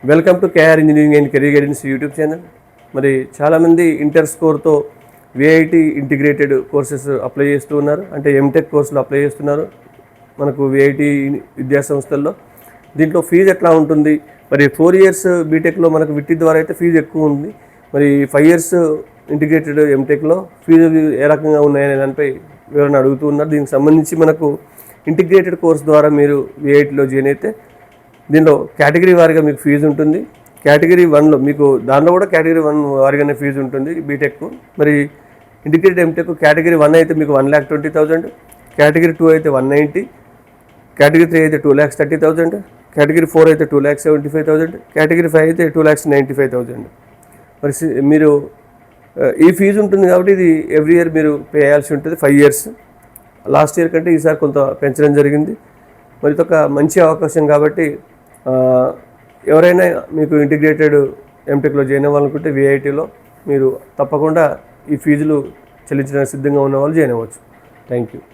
Welcome to KR engineering and career guidance YouTube channel. మరి చాలామంది inter స్కోర్తో VIT integrated courses apply చేస్తూ ఉన్నారు, అంటే ఎంటెక్ కోర్సులు అప్లై చేస్తున్నారు మనకు విఐటి విద్యాసంస్థల్లో. దీంట్లో ఫీజు ఎట్లా ఉంటుంది, మరి 4 years బీటెక్లో మనకు విట్టి ద్వారా అయితే ఫీజు ఎక్కువ ఉంది, మరి 5 years ఇంటిగ్రేటెడ్ ఎంటెక్లో ఫీజు ఏ రకంగా ఉన్నాయనే దానిపై వివరణ అడుగుతూ ఉన్నారు. దీనికి సంబంధించి మనకు ఇంటిగ్రేటెడ్ కోర్స్ ద్వారా మీరు విఐటిలో జాయిన్ అయితే దీనిలో కేటగిరీ వారీగా మీకు ఫీజు ఉంటుంది. కేటగిరీ 1లో మీకు దానిలో కూడా కేటగిరీ 1 వారీగానే ఫీజు ఉంటుంది బీటెక్. మరి ఇంటిగ్రేటెడ్ ఎంటెక్ కేటగిరీ 1 అయితే మీకు 1,20,000, కేటగిరీ 2 అయితే 190, కేటగిరీ 3 అయితే 2,30,000, కేటగిరీ 4 అయితే 2,75,000, కేటగిరీ 5 అయితే 2,95,000. మరి మీరు ఈ ఫీజు ఉంటుంది కాబట్టి ఇది ఎవ్రీ ఇయర్ మీరు పే చేయాల్సి ఉంటుంది 5 years. లాస్ట్ ఇయర్ కంటే ఈసారి కొంత పెంచడం జరిగింది. మరి ఇది ఒక మంచి అవకాశం కాబట్టి ఎవరైనా మీకు ఇంటిగ్రేటెడ్ ఎంటెక్లో జాయిన్ అవ్వాలనుకుంటే విఐటిలో మీరు తప్పకుండా ఈ ఫీజులు చెల్లించడానికి సిద్ధంగా ఉన్న వాళ్ళు జాయిన్ అవ్వచ్చు. Thank you.